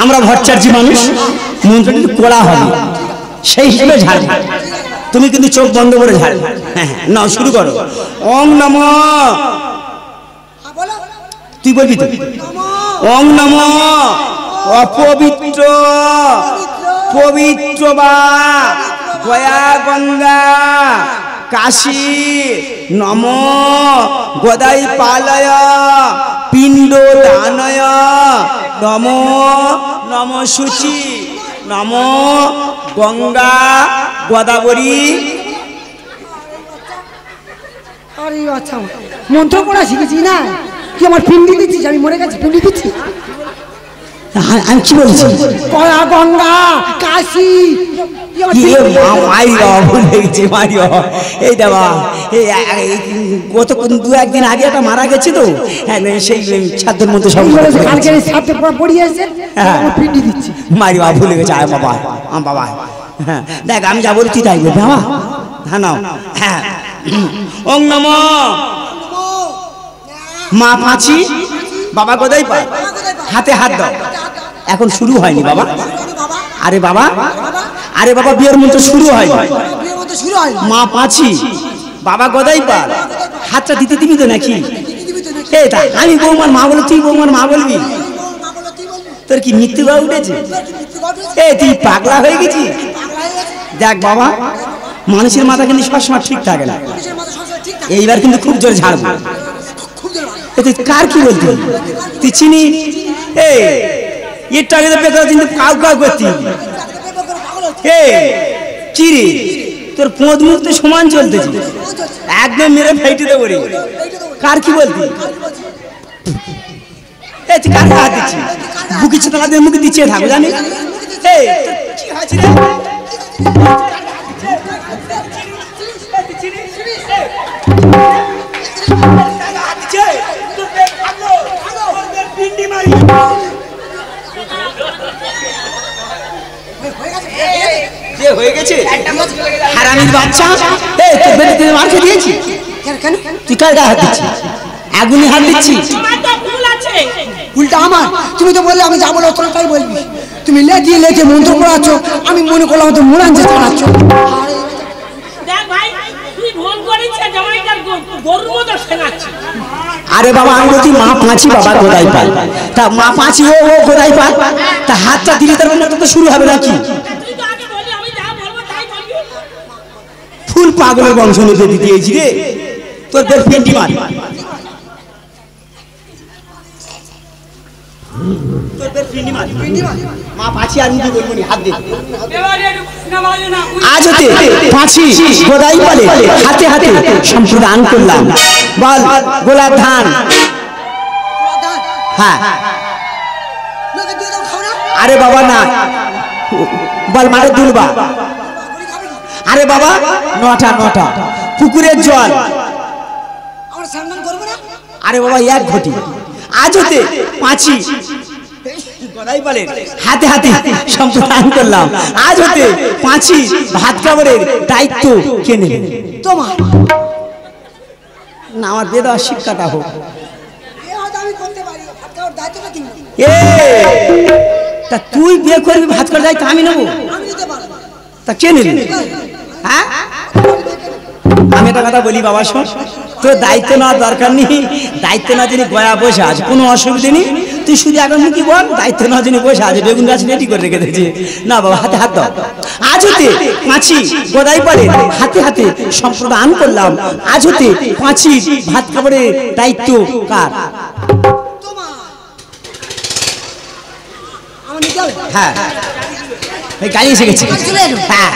আমরা ভট্টাচার্য মানুষ, মন্ত্র কিন্তু কড়া হবে, সেই হিসেবে ঝাড়বে। তুমি কিন্তু চোখ বন্ধ করে ঝাড়বে। হ্যাঁ হ্যাঁ, নাও শুরু করো। ওং নমঃ, তুই বলবি তো। ওং নমঃ অপবিত্র পবিত্র বা গয়া গঙ্গা কাশী নম গদাই পালয় পিণ্ড দানয় নম নম শুচি নম গঙ্গা গোদাবরী। আরে আচ্ছা, মন্ত্র পড়া শিখেছি না কি? আমার পিন্ডি দিচ্ছিস? আমি মরে গেছি, পিন্ডি দিচ্ছি। আমি কি বলছি? গয়া গঙ্গা কাশী। এই দেবা গত দু একদিন আগে একটা মারা গেছে তো, সেই ছাদের মধ্যে সব পড়িয়েছে, পিন্ডি দিচ্ছি। মারি বাবা ভুলে গেছে। আয় বাবা, বাবা হ্যাঁ দেখ আমি যা বলছি তাই বলবে। বাবা হ্যাঁ নাও। হ্যাঁ ওং নমঃ মা পাঁচি বাবা গোদাই পা, হাতে হাত দাও। এখন শুরু হয়নি বাবা। আরে বাবা, আরে বাবা বিয়ের মন্ত্র শুরু হয়। মা পাঁচি বাবা গোদাই পা, হাতটা দিতে দিবি তো নাকি? আমি বৌমার মা বলে তুই বৌমার মা বলবি? তোর কি মৃত্যু গা উঠেছে? তুই পাগলা হয়ে গেছি? দেখ বাবা, মানুষের মাথা কিন্তু সবসময় ঠিক থাকে না। এইবার কিন্তু খুব জোরে ঝাড়বো। তুই কার কি বলতি? তুই চিনি এর টাকা বেকার কিন্তু কাউ কাউ করতি। কি রে তোর পোঁত মুখ তো সমান চলতেছি, একদম মেরে ফেটে দেবো রে। কার কি বলতি? তুই কার হাত দিচ্ছি? বুকি চেতনা দিয়ে মুখে দিচ্ছে থাকো জানি। কি হয়েছে রে? হয়ে গেছে হারামির বাচ্চা। মারকে দিয়েছি তুই কার গায়ে হাত দিচ্ছিস? আগুনে হাত দিচ্ছিস? উল্টা আমার। তুমি তো বললে আমি যা বলো তোর তাই বলবি। তুমি লেটিয়ে লেটে মন্ত্র পড়াচ্ছ, আমি মনে করলাম তো মুরাঞ্জে চালাচ্ছ। আরে বাবা আমি বলছি মা পাঁচি বাবা গোদাই পাল, তা মা পাঁচি ও গোদাই পাল, তা হাতটা দিলে তার মন্ত্র তো শুরু হবে নাকি? ফুল পাগলের বংশ নিতে দিয়েছি রে তোর বেশ পেন্টি মার। মা পাঁচি আর মুখে বলবো হাত দে। আজ হতে পাঁচি গোদাই পালে হাতে হাতে সম্প্রদান করলাম। বল গোলাপ ধান। হ্যাঁ আরে বাবা না, বল মারে দুলবা। আরে বাবা নটা নটা পুকুরের জল। আরে বাবা এক ঘটি। আজ হতে পাঁচি গদাই পালে হাতে হাতে সম্প্রদান করলাম। আজ হতে পাঁচি ভাত খাবারের দায়িত্ব কে নেবে? তোমার না আমার বেদা শিক্ষাটা হোক। তা তুই বিয়ে করবি ভাত করে দায়িত্ব আমি নেবো? তা কে নেবে? হ্যাঁ আমি একটা কথা বলি বাবা শোন, তোর দায়িত্ব নেওয়ার দরকার নেই। দায়িত্ব না যিনি গয়া বসে আছে কোনো অসুবিধে নেই। তুই শুধু এখন কি বল দায়িত্ব নেওয়া যিনি বসে আছে বেগুন গাছ রেডি করে রেখে দিয়েছে। না বাবা হাতে হাত দাও। আজ হতে পাঁচি গোদাই পালে হাতে হাতে সম্প্রদান করলাম। আজ হতে পাঁচি ভাত খাবারের দায়িত্ব কার? হ্যাঁ গাড়ি এসে গেছে। হ্যাঁ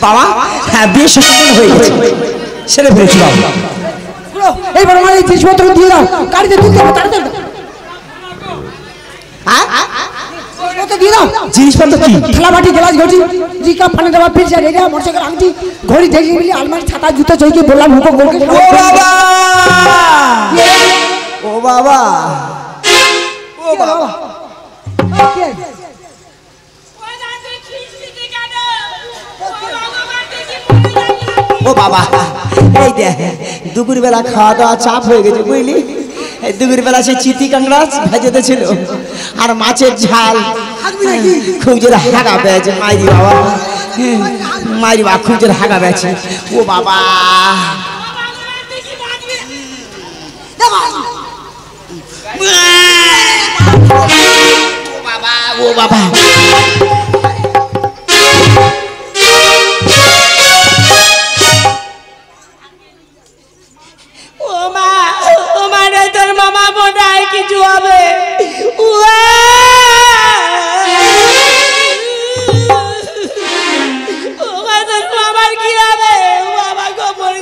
বাবা হ্যাঁ বিয়ে সচেতন হয়ে গেছে, সেরে ফেলেছি বাবা। এইবার আমার এই জিনিসপত্র দিয়ে দাও, গাড়িতে তুলতে হবে তাড়াতাড়ি। দিয়ে দাও জিনিসপত্র কি? থালা বাটি গ্লাস ঘটি রিকা পানি দেওয়া ফিরছে রেডা মোটরসাইকেল আংটি ঘড়ি দেখি বলি আলমারি ছাতা জুতো চইকে বললাম হুকো গোলকে। ও বাবা ও বাবা ও বাবা ও ও বাবা এই দেখ দুপুর বেলা খাওয়া দাওয়া চাপ হয়ে গেছে বুঝলি দুপুর বেলা সে চিতি কাঁকড়া ভেজেতে ছিল আর মাছের ঝাল খুব জোরে হাগা পেয়েছে মাইরি বাবা মাইরি বাবা খুব জোরে হাগা পেয়েছে ও বাবা ও বাবা তোর মামা বোনায় কিছু হবে তোর মামার কি হবে বাবা গোবর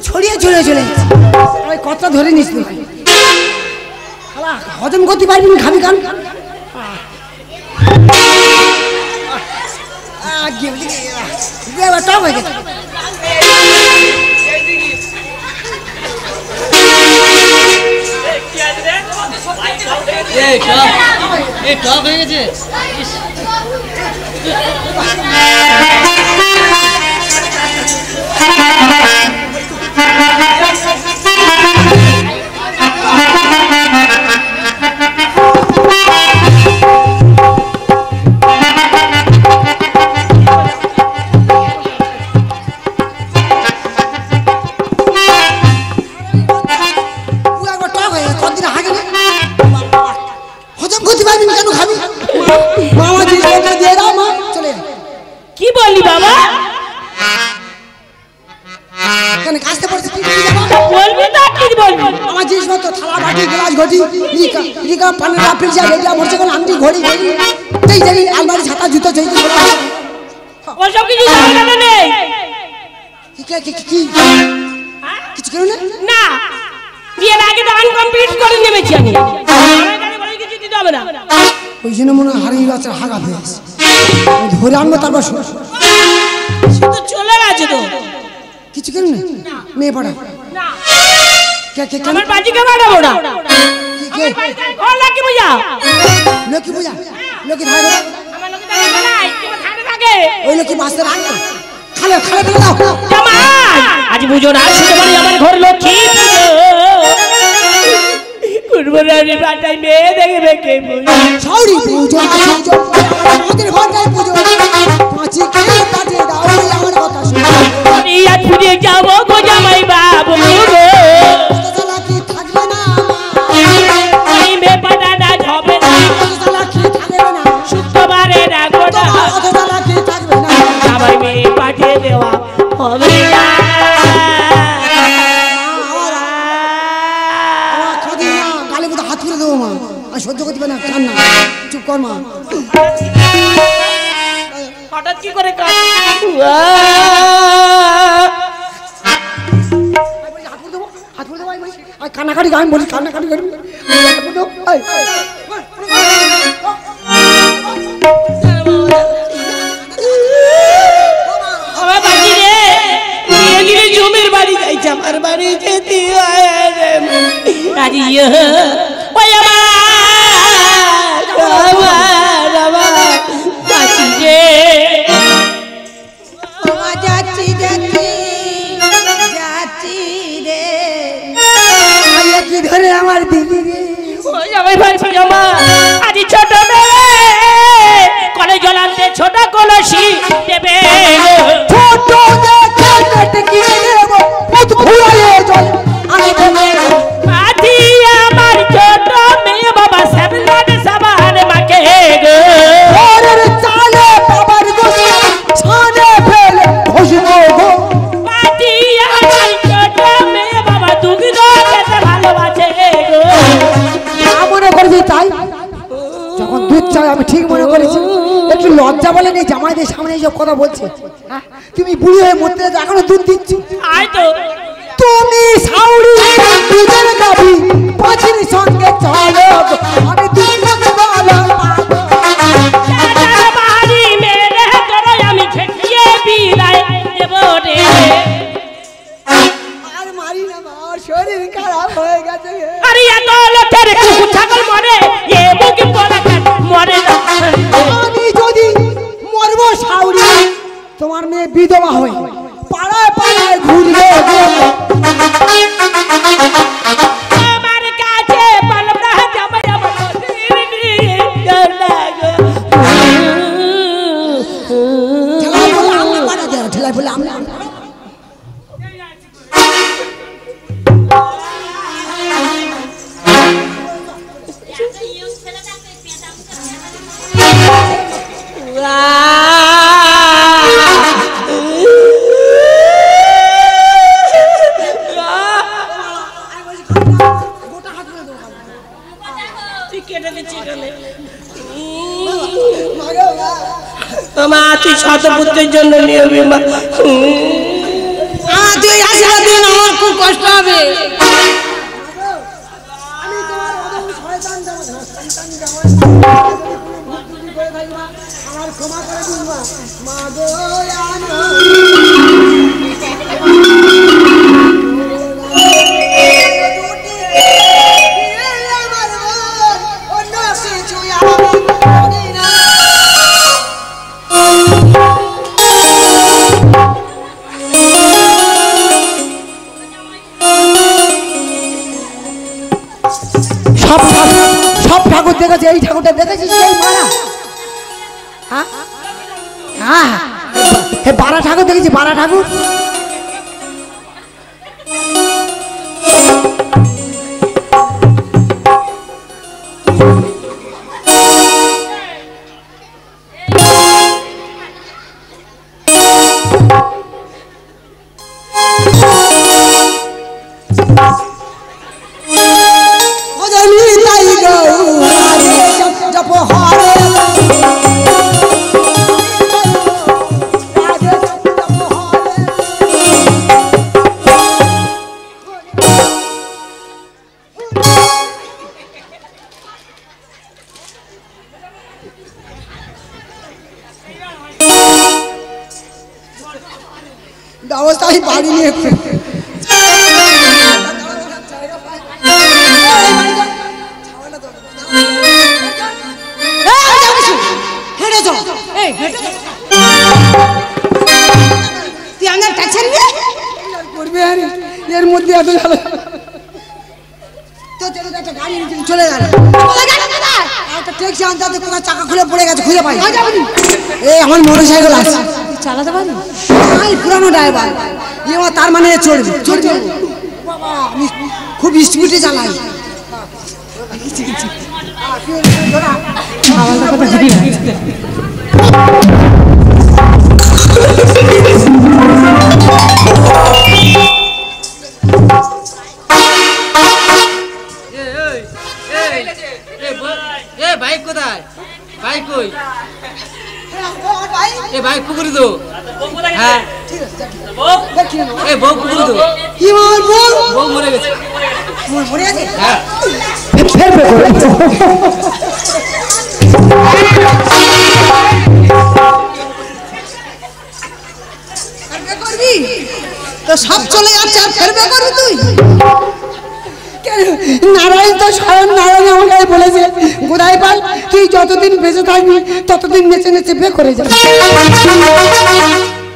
ছড়িয়ে চলে চলে ওই কথা ধরে নিস হজম করতে পারবি না খাবি কান টক হয়ে গেছে টক হয়ে গেছে কি বললি বাবা কাজতে পড়ছে বলবি না কি বলবি আমার জিনিসপত্র থালা বাটি গ্লাস ঘটি রিকা পানের আপেল যা রেডিয়া মরছে কোন আংটি ঘড়ি এই জানি আলমারি ছাতা জুতো চাই ওসব কিছু জানা নেই কি কিছু করো না বিয়ের আগে তো আনকমপ্লিট করে নেমেছি আমি কিছু দিতে হবে না ওই জন্য মনে হয় হারিয়ে গেছে হাগা ফেস ধরে আনবো তারপর সে তো চলে গেছে তো কিছু করো না মেয়ে পড়া না কে আমার বাজিকে বাড়াবো না ও লক্ষ্মী পূজা লক্ষ্মী পূজা লক্ষ্মী ধারে আমার লক্ষ্মী ধারে নাই কিবা ধারে থাকে ওই লক্ষ্মী মাস্টার আগে খালে ফেলে দাও জামাই আজ বুঝো না শুধু মানে আমার ঘর লক্ষ্মী কুরবানি বাটাই মেয়ে দেখবে কে সৌরি পুজো আমাদের ঘর যায় পুজো পাঁচি কে কাটে দাও আমার কথা শুনো আমি আজ পুজো যাবো গো জামাই বাবু গো কতলা কি থাকবে না আমি মে পাটাটা হবে না কতলা কি থাকবে না শুক্রবারে রাখবো না কতলা কি থাকবে না জামাই মেয়ে পাঠিয়ে দেওয়া হবে না হাত তুলে দেবো মা আর সহ্য করতে পারে না কান্না চুপ কর মা হঠাৎ কি করে কান্নাকাটি আমি বলি কান্নাকাটি করি আমার বাড়ি রে জমির বাড়ি যাইছে আমার বাড়ি যেতে ওই যাচ্ছি রে কি ধরে আমার দিদি রে আজি ছোট মেয়ে কলে জলান্তে ছোট কলসি দেবে ছোট দেখে দেব পুত ঘুরালে চল আমি আদি আমার ছোট মেয়ে বাবা সাবলানে সাবান মাকে গো ওরে চালে বাবার গোসে ছানে ফেলে ঘষবো গো আদি আমার ছোট মেয়ে বাবা দুধ খেতে ভালোবাসে গো মনে করেছি তাই যখন দুধ চাই আমি ঠিক মনে করেছি একটু লজ্জা বলে নেই জামাইদের সামনে এইসব কথা বলছে তুমি বুড়ি হয়ে মরতে এখনো দুধ দিচ্ছ আয় তো তুমি সাউরি দুধের গাবি পাঁচির সঙ্গে চলো আমি দুধ বলো বাড়ি মেরে তোরে আমি ছেটিয়ে বিলাই দেব রে আর মারি না আমার শরীর খারাপ হয়ে গেছে আরে এত লোকের ছাগল মরে এ মুখে পড়া মরে না মা তুই শতপুত্রের জন্য নিয়মি মা তুই আশীর্বাদ দিন আমার খুব কষ্ট হবে সব ঠাকুর দেখেছে, এই ঠাকুরটা দেখেছিস এই মারা? হ্যাঁ হ্যাঁ হ্যাঁ বারা ঠাকুর দেখেছি, বারা ঠাকুর। ব্যবস্থা আমি বাড়ি নিয়ে এর মধ্যে এত চলে গেল একটা ট্যাক্সি আনতে কোথায় চাকা খুলে পড়ে গেছে, খুঁজে পাই। এই আমার মোটর সাইকেল আছে, চালাতে পারি? পুরানো ড্রাইভার, তার মানে চলবে চলবে। বাবা আমি খুব স্পিডে চালাই। বাইক কোথায়? বাইক কই? এ বাইক পুকুরে তো। হ্যাঁ এ বউ পুকুরে তো। কি বল বল? বউ মরে গেছে। মরে গেছে? হ্যাঁ করবি তো সব চলে যাচ্ছে আর ফেরবে করবি তুই? নারায়ণ তো স্বয়ং নারায়ণ আমাকে বলেছে, গোদাই পাল তুই যতদিন বেঁচে থাকবি ততদিন নেচে নেচে বে করে যাবি।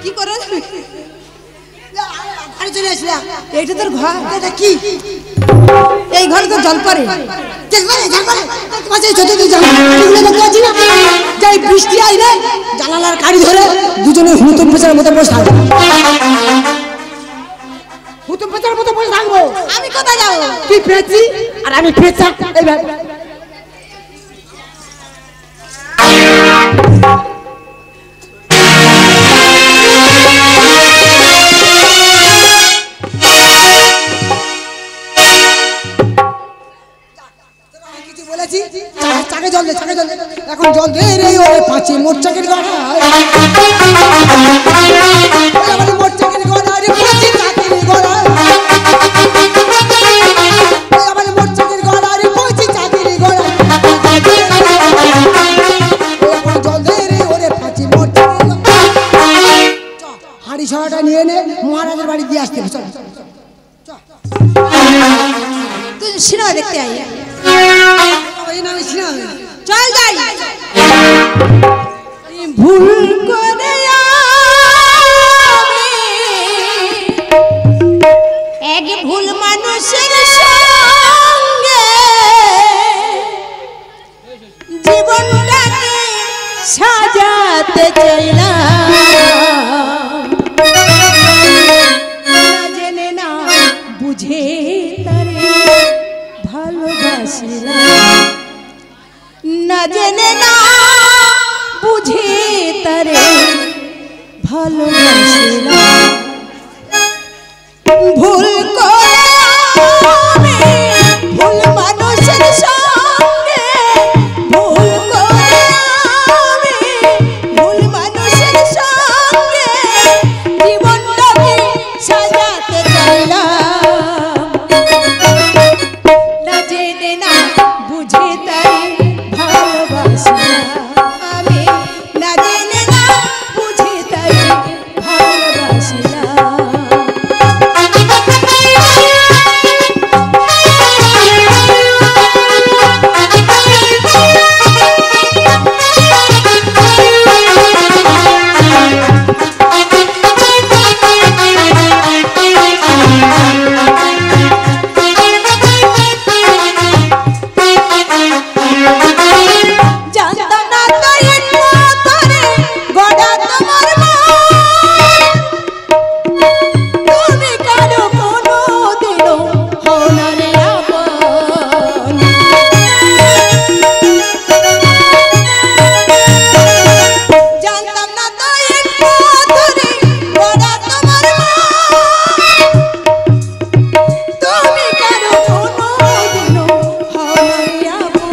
কি করে চলে আসলাম? এইটা তোর ঘর? এটা কি এই ঘরে তো জল পড়ে, যাই বৃষ্টি আইলে জানালার কাড়ি ধরে দুজনে হুতুম পেঁচার মতো বসে থাকবো। হুতুম পেঁচার মতো বসে থাকবো। আমি কোথায় যাবো? তুই পেঁচি আর আমি পেঁচা। এইভাবে চাকে জল দে, চাকে জল দে, এখন জল দে রে। ওরে পাঁচি মোট চাকের গড়া, মোট চাকের গড়া রে, পাঁচি চাকের গড়া, মোট চাকের গড়া রে, পাঁচি চাকের গড়া। জল দে রে ওরে পাঁচি মোট চাকের গড়া। হাড়ি ছড়াটা নিয়ে নে, মহারাজের বাড়ি দিয়ে আসতে হবে। চল তুই সিনেমা দেখতে আই। চল যাই। ভুল করে এক ভুল মানুষের সঙ্গে জীবনটাকে সাজাতে চাইলাম, জেনে না বুঝে তারে ভালোবাসিলাম, না জেনে না বুঝে ভালোবাসিলাম ভুল করে আমি ভুল মানুষের সঙ্গে ভুল করে আমি ভুল মানুষের সঙ্গে জীবনটাকে সাজাতে চাইলাম না জেনে না বুঝে তাই ভালোবাসিলাম আমি না জেনে না বুঝে তাই ভালোবাসিলাম জানতাম না তাই একটু ধরে গড়া তোমার মন তুমি কারো কোনো দিনও হও না রে আপন জানতাম না তাই একটু ধরে গড়া তোমার মন তুমি কারো কোনো দিনও হও না রে আপন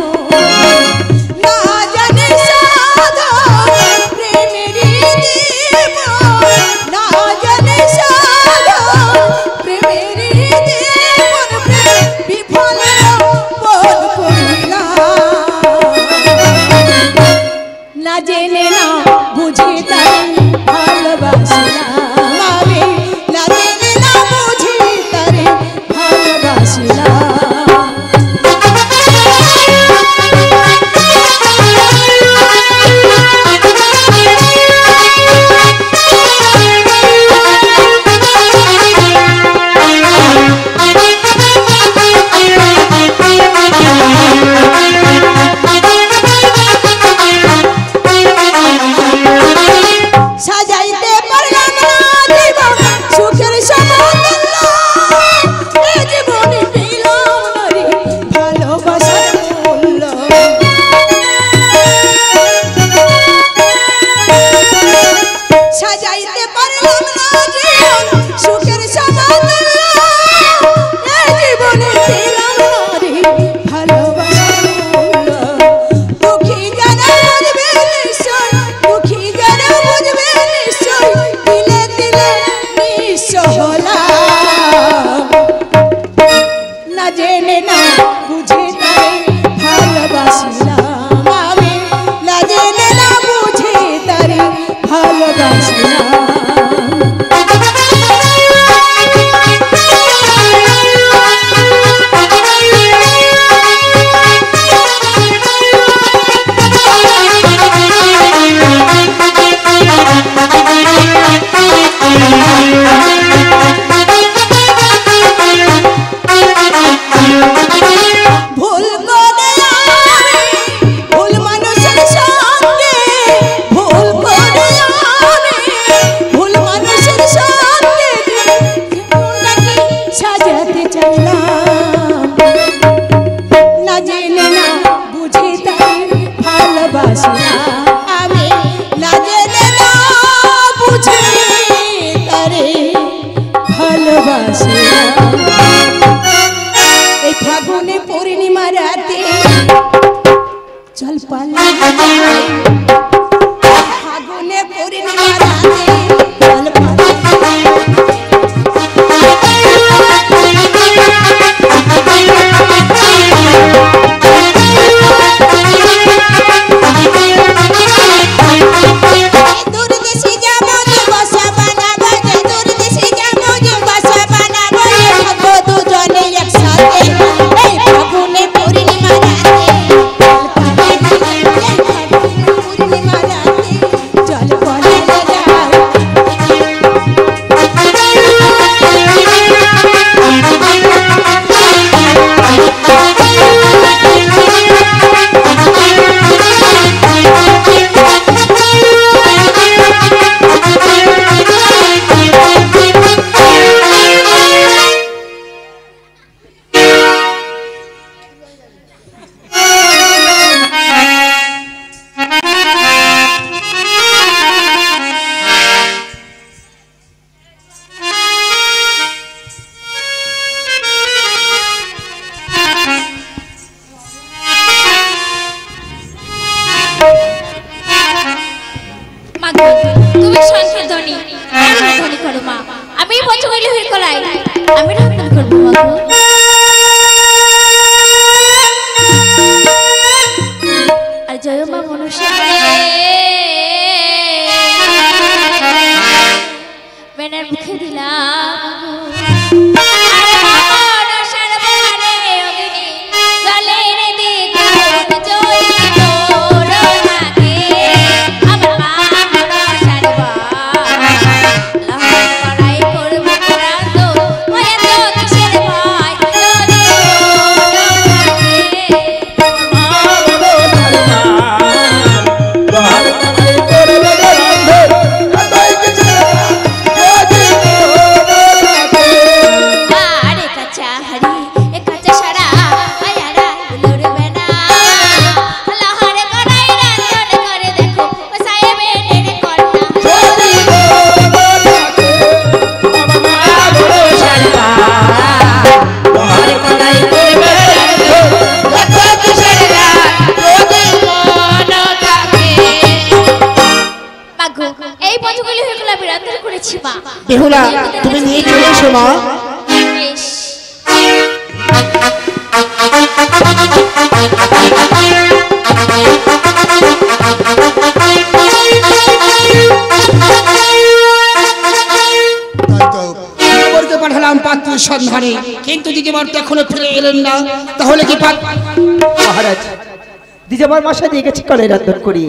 না জানি সাধা প্রেমেরই জীবন না জানি সাধা প্রেমেরই জীবন প্রেম বিফলে মন করিলাম না জেনে না বুঝে তাই ভালোবাসিলাম আমি না জেনে না বুঝে তাই ভালোবাসিলাম মাগো তুমি সংসার ধনী আমি ধনী করো মা আমি পঞ্চকৈলি হয়ে কলাই আমি রক্ষণ করবো মাগো আর জয় মা মনসা বেনার মুখে দিলাম বেহুলা তুমি নিয়ে চলে এসো মা পাঠালাম পাত্রের সন্ধানে কিন্তু দিদিমার তো এখনো ফিরে এলেন না তাহলে কি মহারাজ দিদিমার মশাই দিয়ে গেছি কলাই রান্ধন করি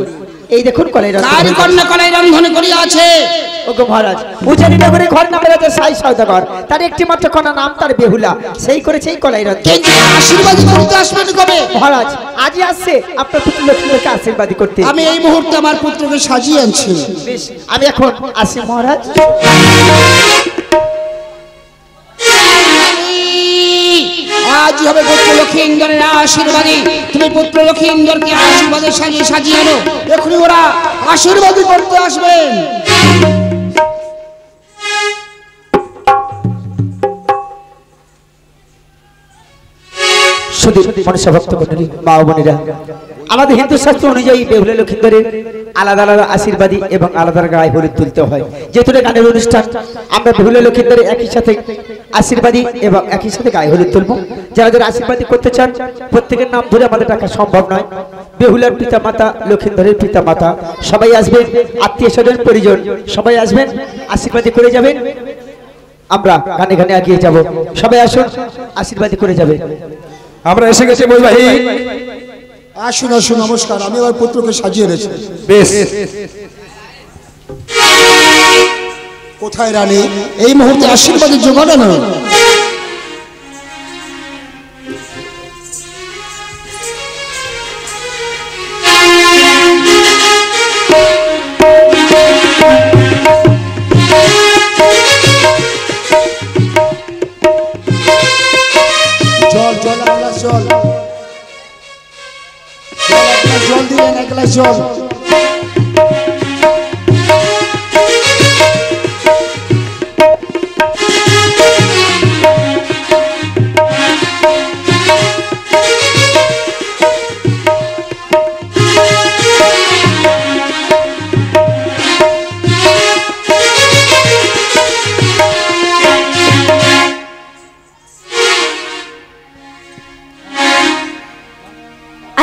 এই দেখুন কলাই রান্ধন কন্যা কলাই রান্ধন করি আছে ওগো মহারাজ উজানি নগরে ঘর নামে রাজা সাই সওদাগর তার একটি মাত্র কন্যা নাম তার বেহুলা সেই করেছে এই কলাই রান্ধন কিন্তু আশীর্বাদ করতে আসবেন কবে মহারাজ আজই আসছে আপনার পুত্র লক্ষ্মীকে আশীর্বাদ করতে আমি এই মুহূর্তে আমার পুত্রকে সাজিয়ে আনছি বেশ আমি এখন আসি মহারাজ আজ হবে পুত্র লক্ষ্মী ইন্দ্রের আশীর্বাদী তুমি পুত্র লক্ষ্মী ইন্দ্রকে আশীর্বাদে সাজিয়ে সাজিয়ে আনো এখনই ওরা আশীর্বাদী করতে আসবেন শুধু মনুষ্য ভক্ত মণ্ডলী মা ও বোনেরা আমাদের হিন্দু শাস্ত্র অনুযায়ী বেহুলা লক্ষ্মীন্দরের আলাদা আলাদা আশীর্বাদী এবং আলাদা গায়ে হলুদ তুলতে হয় যেহেতু গানের অনুষ্ঠান আমরা বেহুলা লক্ষ্মীন্দরের একই সাথে আশীর্বাদী এবং একই সাথে গায়ে হলুদ তুলবো যারা যারা আশীর্বাদী করতে চান প্রত্যেকের নাম ধরে আমাদের টাকা সম্ভব নয় বেহুলার পিতা মাতা লক্ষ্মীন্দরের পিতা মাতা সবাই আসবেন আত্মীয় স্বজন পরিজন সবাই আসবেন আশীর্বাদী করে যাবেন আমরা গানে গানে এগিয়ে যাব সবাই আসুন আশীর্বাদী করে যাবে আমরা এসে গেছি বই ভাই আসুন আসুন নমস্কার আমি আমার পুত্রকে সাজিয়ে রেখেছি বেশ কোথায় রানী এই মুহূর্তে আশীর্বাদের জোগাড় না জল জল এক গ্লাস জল জল দিলেন এক গ্লাস জল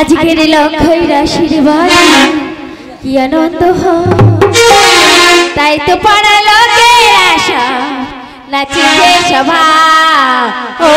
আজকের লক্ষ্যের আশীর্বাদ কি আনন্দ হয় তাই তো পাড়া লোকের আশা নাচিছে সভা ও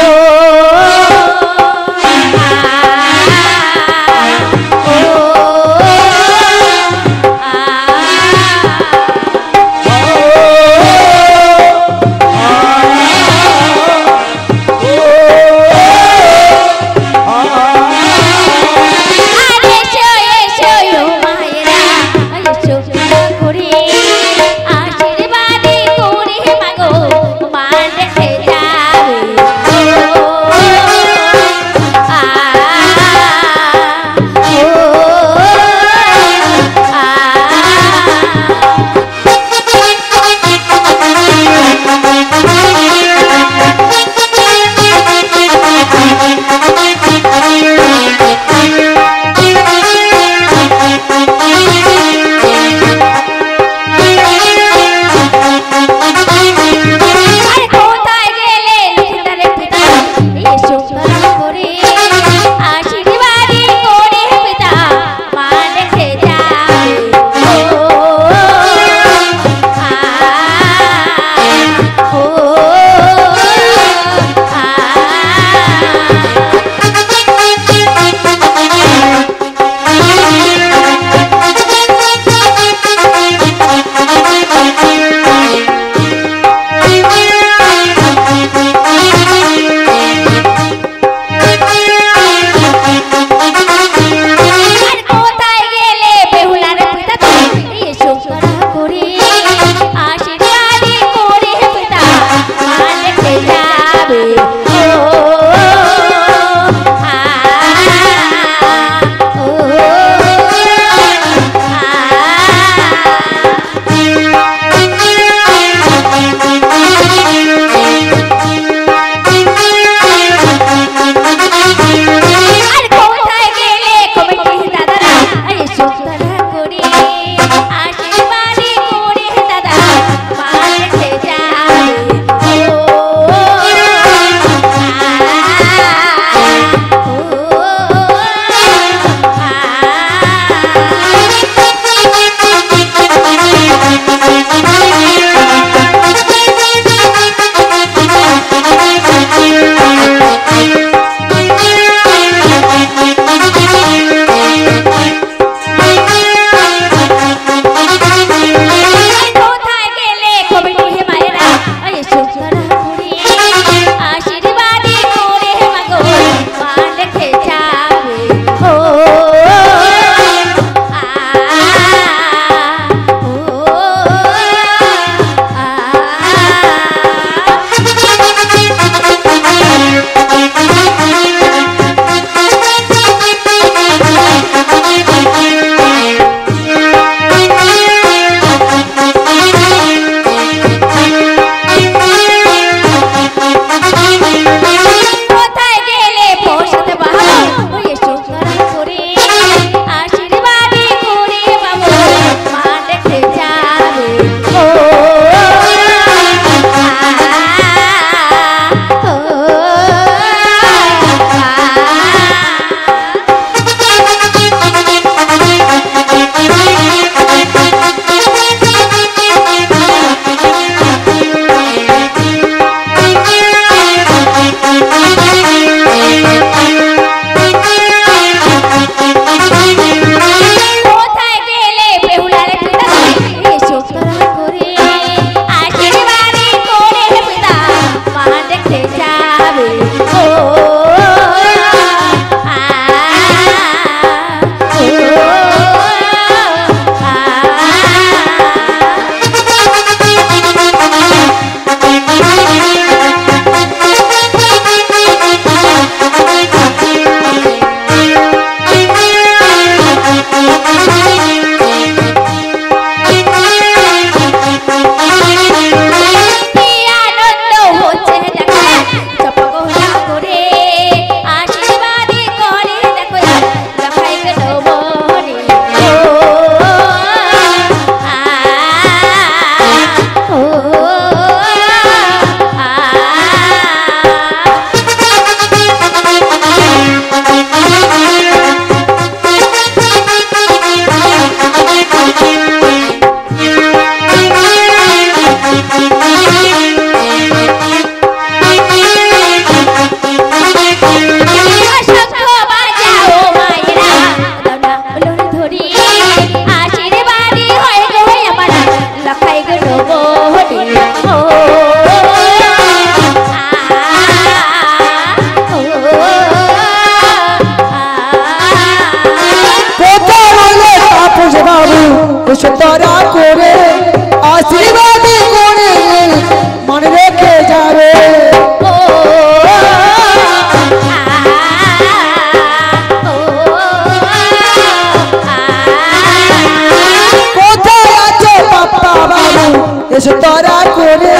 এসো তারা করে